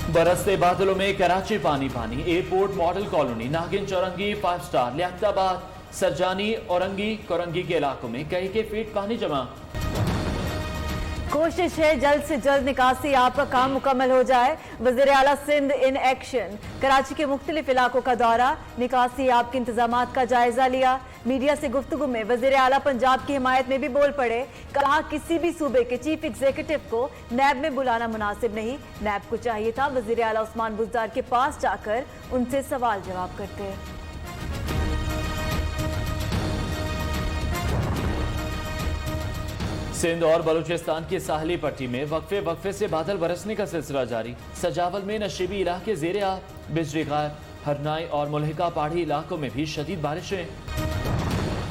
बरसते बादलों में कराची पानी पानी। एयरपोर्ट मॉडल कॉलोनी, नागिन चौरंगी, 5 स्टार, लियाकताबाद, सरजानी, औरंगी कोरंगी के इलाकों में कई के फीट पानी जमा। कोशिश है जल्द से जल्द निकासी आप का काम मुकम्मल हो जाए। वज़ीर आला सिंध इन एक्शन। कराची के मुख्तलिफ इलाकों का दौरा, निकासी आप के इंतजामात का जायजा लिया। मीडिया से गुफ्तगू में वज़ीर आला पंजाब की हिमायत में भी बोल पड़े। कहा किसी भी सूबे के चीफ एग्जीक्यूटिव को नैब में बुलाना मुनासिब नहीं। नैब को चाहिए था वज़ीर आला उस्मान बुज़दार के पास जाकर उनसे सवाल जवाब करते। सिंध और बलूचिस्तान की साहली पट्टी में वक्फे से बादल बरसने का सिलसिला जारी। सजावल में नशीबी इलाके ज़ेरे आब, बिजली गायब। हरनाई और मुल्हिका पहाड़ी इलाकों में भी शदीद बारिशें।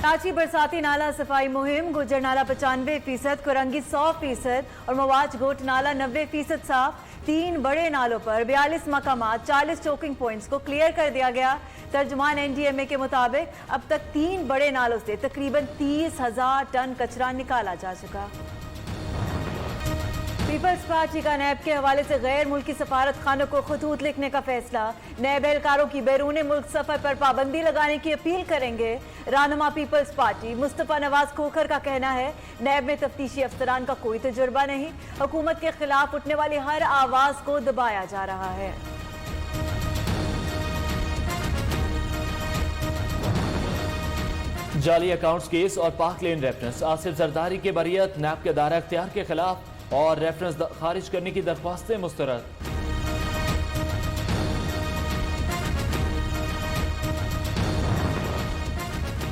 कराची बरसाती नाला सफाई मुहिम। गुजर नाला 95%, कुरंगी 100% और मवाज गोट नाला 90% साफ। 3 बड़े नालों पर 42 मकामात 40 चोकिंग पॉइंट्स को क्लियर कर दिया गया। तर्जुमान NDMA के मुताबिक अब तक 3 बड़े नालों से तकरीबन 30,000 टन कचरा निकाला जा चुका। पीपल्स पार्टी का नैब के हवाले से गैर मुल्की सफारत खानों को खतूत लिखने का फैसला। नैब एहलकारों की बैरून मुल्क सफर पर पाबंदी लगाने की अपील करेंगे। रहनुमा पीपल्स पार्टी मुस्तफा नवाज खोखर का कहना है नैब में तफ्तीशी अफसरान का कोई तजुर्बा नहीं। हुकूमत के खिलाफ उठने वाली हर आवाज को दबाया जा रहा है। जाली अकाउंट्स केस और पाक लेन रेफरेंस। आसिफ जरदारी के बरियत, नैब के दायरा इख्तियार के खिलाफ और रेफरेंस खारिज करने की दरख्वास्तें मुस्तरद।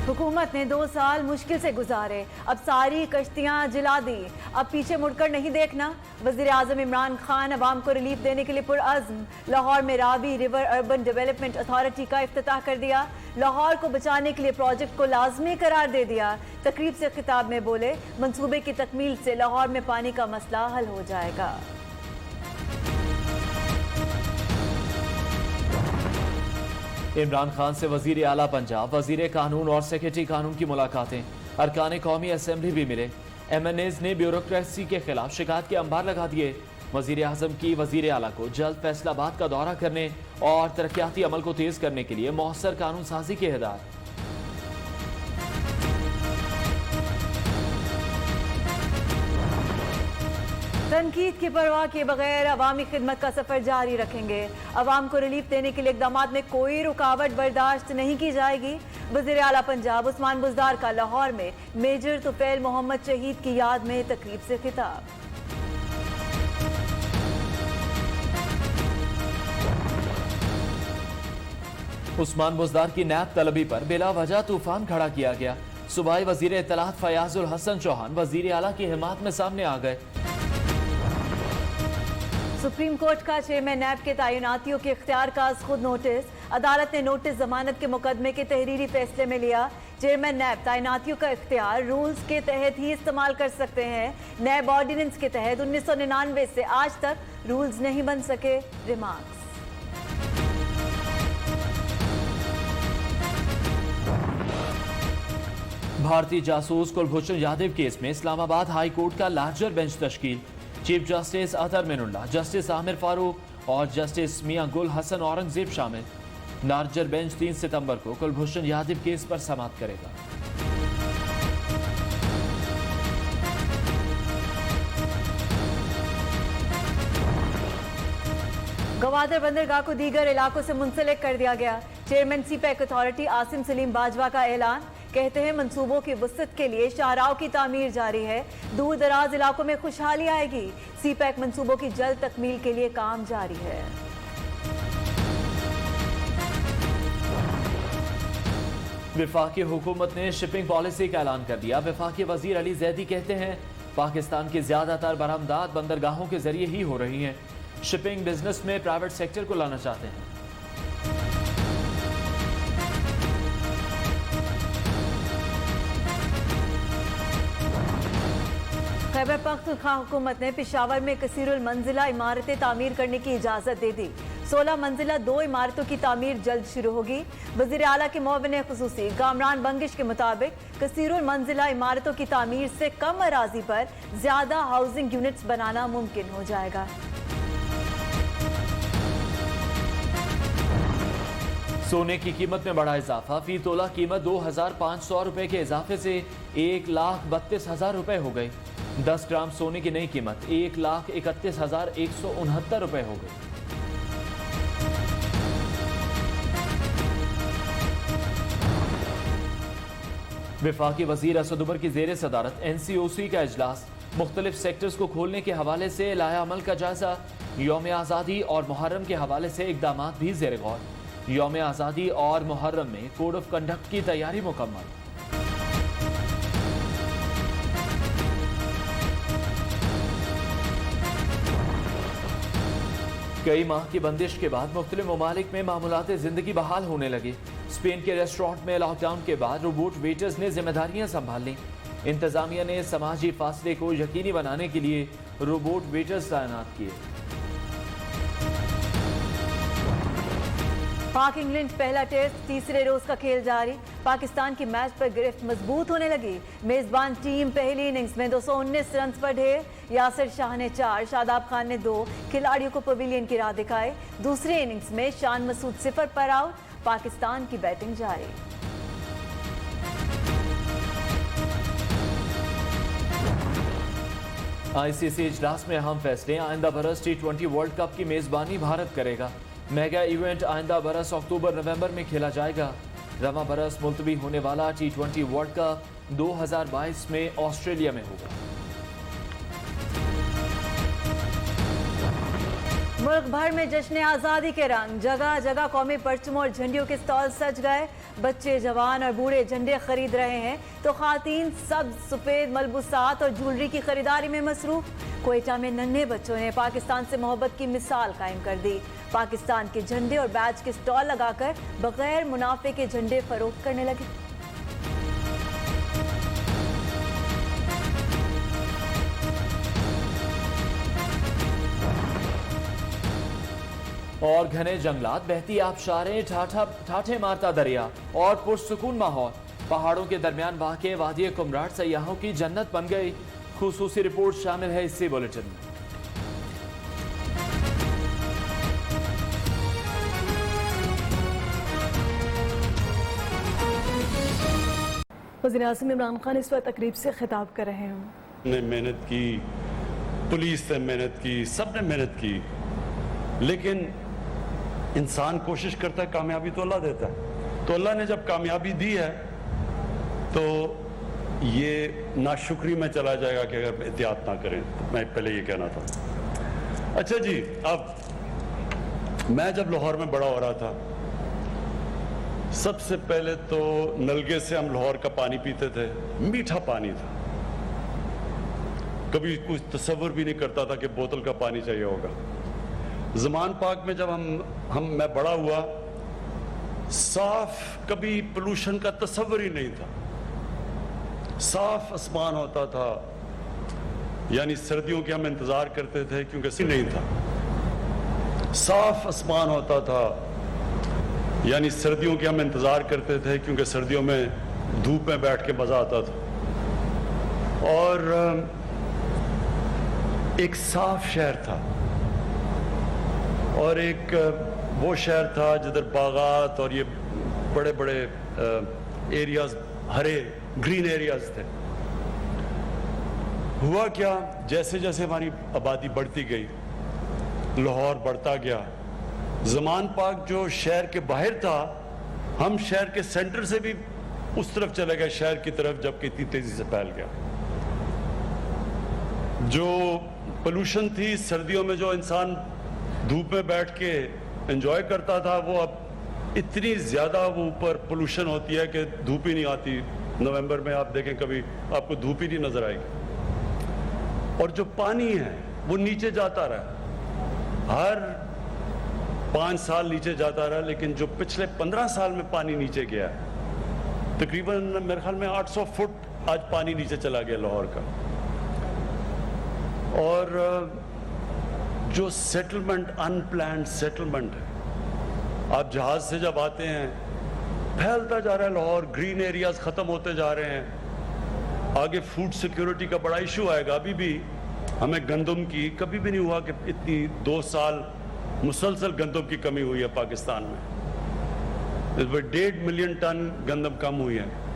हुकूमत ने 2 साल मुश्किल से गुजारे, अब सारी कश्तियां जिला दी, अब पीछे मुड़कर नहीं देखना। वज़ीर आज़म इमरान खान अवाम को रिलीफ देने के लिए पुरअज़्म। लाहौर में Ravi river urban development authority का इफ्तिताह कर दिया। लाहौर को बचाने के लिए प्रोजेक्ट को लाजमी करार दे दिया। तकरीब से खिताब में बोले मंसूबे की तकमील से लाहौर में पानी का मसला हल हो जाएगा। इमरान खान से वजीर आला पंजाब, वजीर कानून और सेक्रेटरी कानून की मुलाकातें। अरकान कौमी असम्बली भी मिले। MNAs ने ब्यूरोक्रेसी के खिलाफ शिकायत के अंबार लगा दिए। वजीर आजम की वजीर आला को जल्द फैसलाबाद का दौरा करने और तरक्याती अमल को तेज करने के लिए मौसर कानून साजी की हिदायत। तनकीद की परवाह किए बगैर अवामी खिदमत का सफर जारी रखेंगे। अवाम को रिलीफ देने के लिए इकदामात में कोई रुकावट बर्दाश्त नहीं की जाएगी। वज़ीर आला पंजाब उस्मान बुज़दार का लाहौर में मेजर तुफैल मोहम्मद शहीद की याद में तकरीब से खिताब। उस्मान बुज़दार की नैब तलबी पर बिला वजह तूफान खड़ा किया गया। सूबाई वजीर इत्तलात फयाजुल हसन चौहान वजीर आला की हिमायत में सामने आ गए। सुप्रीम कोर्ट का चेयरमैन नैब के तैनातियों के इख्तियार का खुद नोटिस। अदालत ने नोटिस जमानत के मुकदमे के तहरीरी फैसले में लिया। चेयरमैन नैब तैनातियों का इख्तियार रूल्स के तहत ही इस्तेमाल कर सकते हैं। नैब ऑर्डिनेंस के तहत 1999 से आज तक रूल्स नहीं बन सके। रिमार्क्स। भारतीय जासूस कुलभूषण यादव केस में इस्लामाबाद हाई कोर्ट का लार्जर बेंच तश्कील। चीफ जस्टिस अतर मिनुल्लाह, जस्टिस आमिर फारूक और जस्टिस मियां गुल हसन औरंगजेब शामिल। लार्जर बेंच 3 सितंबर को कुलभूषण यादव केस पर समाप्त करेगा। गवादर बंदरगाह को दीगर इलाकों से मुंसलिक कर दिया गया। Chairman CPEC authority Asim Salim Bajwa का ऐलान। कहते हैं मंसूबों की वसअत के लिए शाहराह की तामीर जारी है। दूर दराज इलाकों में खुशहाली आएगी। सीपैक मंसूबों की जल्द तकमील के लिए काम जारी है। वफाकी हुकूमत ने शिपिंग पॉलिसी का ऐलान कर दिया। वफाकी वजीर अली जैदी कहते हैं पाकिस्तान की ज्यादातर बरामदात बंदरगाहों के जरिए ही हो रही हैं। शिपिंग बिजनेस में प्राइवेट सेक्टर को लाना चाहते हैं। खैबर पख्तूनख्वा हुकूमत ने पेशावर में कसीरुल मंजिला इमारतें तामीर करने की इजाज़त दे दी। 16 मंजिला 2 इमारतों की तामीर जल्द शुरू होगी। वज़ीर आला के मुअव्विन खुसूसी कामरान बंगिश के मुताबिक कसीरुल मंजिला इमारतों की तामीर से कम अराजी पर ज्यादा हाउसिंग यूनिट्स बनाना मुमकिन हो जाएगा। सोने की कीमत में बड़ा इजाफा। फी तोला कीमत 2,500 रुपए के इजाफे से 1,32,000 रुपए हो गई। 10 ग्राम सोने की नई कीमत 1,31,169 रुपए हो गई। विफाकी वजीर असद उमर की जेर सदारत NCOC का इजलास। मुख्तलिफ सेक्टर्स को खोलने के हवाले से लाया अमल का जायजा। यौम आज़ादी और मुहर्रम के हवाले से इकदाम भी ज़ेर गौर। यौम आज़ादी और मुहर्रम में कोड ऑफ कंडक्ट की तैयारी मुकम्मल। कई माह की बंदिश के बाद मुख्तलिफ ममालिक में मामूलात जिंदगी बहाल होने लगी। स्पेन के रेस्टोरेंट में लॉकडाउन के बाद रोबोट वेटर्स ने जिम्मेदारियां संभाल ली। इंतजामिया ने समाजी फासले को यकीनी बनाने के लिए रोबोट वेटर्स तैनात किए। पाक इंग्लैंड पहला टेस्ट तीसरे रोज का खेल जारी। पाकिस्तान की मैच पर गिरफ्त मजबूत होने लगी। मेजबान टीम पहली इनिंग्स में 219 रन पर ढेर। यासिर शाह ने 4, शादाब खान ने 2 खिलाड़ियों को पवेलियन की राह दिखाई। दूसरी इनिंग्स में शान मसूद 0 पर आउट। पाकिस्तान की बैटिंग जारी। ICC इजलास में अहम फैसले। आइंदा बरस T20 वर्ल्ड कप की मेजबानी भारत करेगा। मेगा इवेंट आइंदा बरस अक्टूबर-नवंबर में खेला जाएगा। रवा बरस मुलतवी होने वाला T20 वर्ल्ड कप 2022 में ऑस्ट्रेलिया में होगा। मुल्क भर में जश्न आज़ादी के रंग। जगह जगह कौमी परचमों और झंडियों के स्टॉल सज गए। बच्चे, जवान और बूढ़े झंडे खरीद रहे हैं तो खातीन सब्ज सफ़ेद मलबूसात और ज्वेलरी की खरीदारी में मसरूफ। क्वेटा में नन्हे बच्चों ने पाकिस्तान से मोहब्बत की मिसाल कायम कर दी। पाकिस्तान के झंडे और बैज के स्टॉल लगाकर बगैर मुनाफे के झंडे फरोख्त करने लगे। और घने जंगलात, बहती आबशारें, ठाठे मारता दरिया और पुरसुकून माहौल। पहाड़ों के दरमियान वाक़े वादी कुमराट सयाहों की जन्नत बन गई। खुसूसी रिपोर्ट शामिल है इसी बुलेटिन में। वज़ीर-ए-आज़म इमरान खान इस वक्त तकरीब से खिताब कर रहे हैं। ने मेहनत की, पुलिस ने मेहनत की, सब ने मेहनत की, लेकिन इंसान कोशिश करता है, कामयाबी तो अल्लाह देता है। तो अल्लाह ने जब कामयाबी दी है तो ये नाशुक्री में चला जाएगा कि अगर एहतियात ना करें। तो मैं पहले ये कहना था। अच्छा जी, अब मैं जब लाहौर में बड़ा हो रहा था, सबसे पहले तो नलके से हम लाहौर का पानी पीते थे। मीठा पानी था, कभी कुछ तसव्वुर भी नहीं करता था कि बोतल का पानी चाहिए होगा। ज़मान पाक में जब मैं बड़ा हुआ, साफ, कभी पोल्यूशन का तसव्वुर ही नहीं था। साफ आसमान होता था, यानी सर्दियों के हम इंतजार करते थे क्योंकि नहीं था। साफ आसमान होता था, यानी सर्दियों के हम इंतजार करते थे क्योंकि सर्दियों में धूप में बैठ के मजा आता था। और एक साफ शहर था और एक वो शहर था जिधर बागात और ये बड़े बड़े एरियाज, हरे ग्रीन एरियाज थे। हुआ क्या, जैसे जैसे हमारी आबादी बढ़ती गई, लाहौर बढ़ता गया। ज़मान पाक जो शहर के बाहर था, हम शहर के सेंटर से भी उस तरफ चले गए शहर की तरफ, जबकि इतनी तेजी से फैल गया। जो पोल्यूशन थी, सर्दियों में जो इंसान धूप में बैठ के एंजॉय करता था, वो अब इतनी ज्यादा वो ऊपर पोल्यूशन होती है कि धूप ही नहीं आती। नवंबर में आप देखें, कभी आपको धूप ही नहीं नजर आएगी। और जो पानी है वो नीचे जाता रहा, हर 5 साल नीचे जाता रहा, लेकिन जो पिछले 15 साल में पानी नीचे गया, तकरीबन मेरे ख्याल में 800 फुट आज पानी नीचे चला गया लाहौर का। और जो सेटलमेंट, अनप्लान्ड सेटलमेंट है, आप जहाज से जब आते हैं, फैलता जा रहा है लाहौर, ग्रीन एरियाज खत्म होते जा रहे हैं। आगे फूड सिक्योरिटी का बड़ा इशू आएगा। अभी भी हमें गंदम की, कभी भी नहीं हुआ कि इतनी 2 साल मुसलसल गंदम की कमी हुई है पाकिस्तान में। इस पर 1.5 मिलियन टन गंदम कम हुई है।